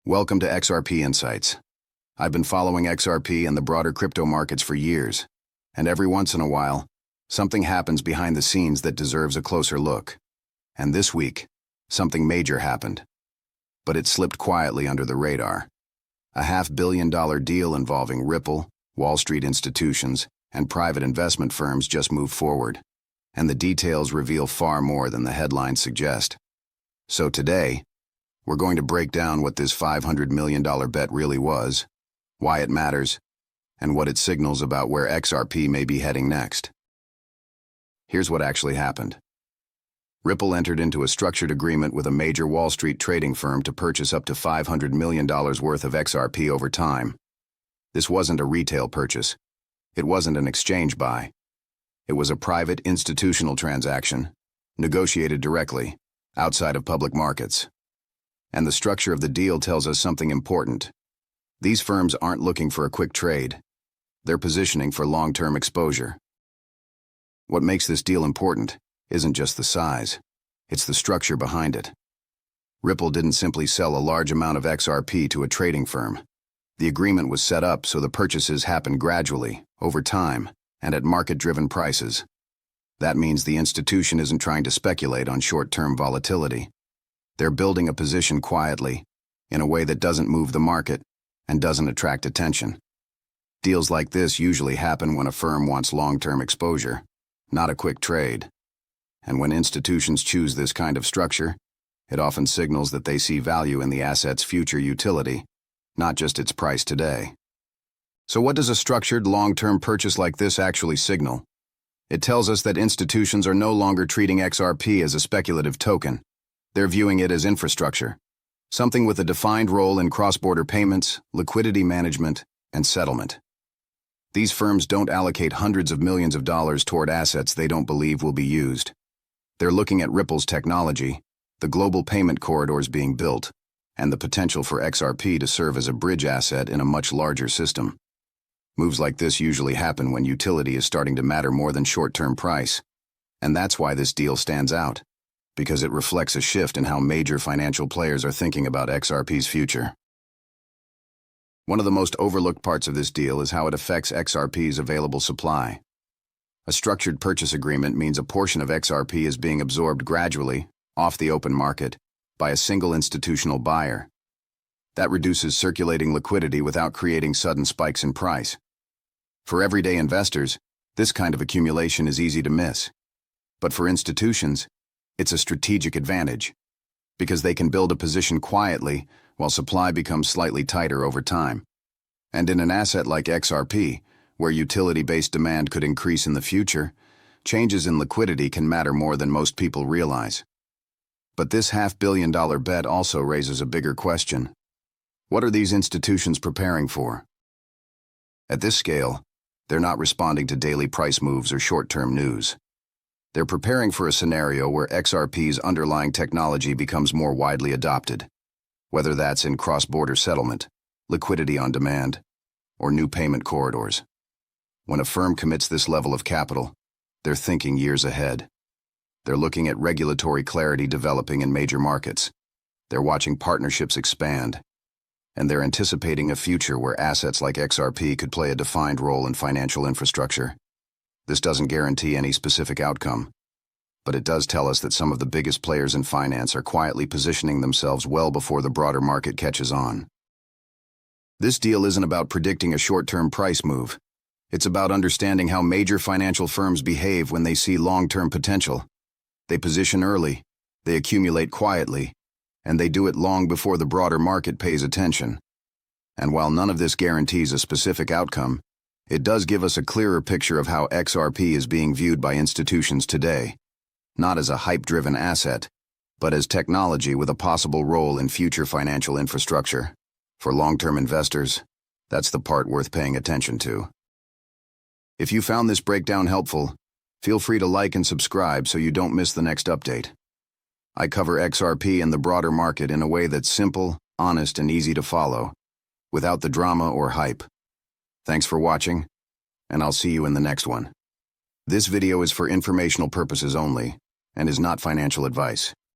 Welcome to XRP Insights. I've been following XRP and the broader crypto markets for years, and every once in a while, something happens behind the scenes that deserves a closer look. And this week, something major happened. But it slipped quietly under the radar. A $500 million deal involving Ripple, Wall Street institutions, and private investment firms just moved forward, and the details reveal far more than the headlines suggest. So today, we're going to break down what this $500 million bet really was, why it matters, and what it signals about where XRP may be heading next. Here's what actually happened. Ripple entered into a structured agreement with a major Wall Street trading firm to purchase up to $500 million worth of XRP over time. This wasn't a retail purchase. It wasn't an exchange buy. It was a private institutional transaction, negotiated directly, outside of public markets. And the structure of the deal tells us something important. These firms aren't looking for a quick trade. They're positioning for long-term exposure. What makes this deal important isn't just the size, it's the structure behind it. Ripple didn't simply sell a large amount of XRP to a trading firm. The agreement was set up so the purchases happened gradually, over time, and at market-driven prices. That means the institution isn't trying to speculate on short-term volatility. They're building a position quietly, in a way that doesn't move the market and doesn't attract attention. Deals like this usually happen when a firm wants long-term exposure, not a quick trade. And when institutions choose this kind of structure, it often signals that they see value in the asset's future utility, not just its price today. So what does a structured long-term purchase like this actually signal? It tells us that institutions are no longer treating XRP as a speculative token. They're viewing it as infrastructure, something with a defined role in cross-border payments, liquidity management, and settlement. These firms don't allocate hundreds of millions of dollars toward assets they don't believe will be used. They're looking at Ripple's technology, the global payment corridors being built, and the potential for XRP to serve as a bridge asset in a much larger system. Moves like this usually happen when utility is starting to matter more than short-term price. And that's why this deal stands out, because it reflects a shift in how major financial players are thinking about XRP's future. One of the most overlooked parts of this deal is how it affects XRP's available supply. A structured purchase agreement means a portion of XRP is being absorbed gradually, off the open market, by a single institutional buyer. That reduces circulating liquidity without creating sudden spikes in price. For everyday investors, this kind of accumulation is easy to miss. But for institutions, it's a strategic advantage, because they can build a position quietly while supply becomes slightly tighter over time. And in an asset like XRP, where utility-based demand could increase in the future, changes in liquidity can matter more than most people realize. But this $500 million bet also raises a bigger question. What are these institutions preparing for? At this scale, they're not responding to daily price moves or short-term news. They're preparing for a scenario where XRP's underlying technology becomes more widely adopted, whether that's in cross-border settlement, liquidity on demand, or new payment corridors. When a firm commits this level of capital, they're thinking years ahead. They're looking at regulatory clarity developing in major markets. They're watching partnerships expand, and they're anticipating a future where assets like XRP could play a defined role in financial infrastructure. This doesn't guarantee any specific outcome, but it does tell us that some of the biggest players in finance are quietly positioning themselves well before the broader market catches on. This deal isn't about predicting a short-term price move. It's about understanding how major financial firms behave when they see long-term potential. They position early, they accumulate quietly, and they do it long before the broader market pays attention. And while none of this guarantees a specific outcome, it does give us a clearer picture of how XRP is being viewed by institutions today, not as a hype-driven asset, but as technology with a possible role in future financial infrastructure. For long-term investors, that's the part worth paying attention to. If you found this breakdown helpful, feel free to like and subscribe so you don't miss the next update. I cover XRP and the broader market in a way that's simple, honest, and easy to follow, without the drama or hype. Thanks for watching, and I'll see you in the next one. This video is for informational purposes only, and is not financial advice.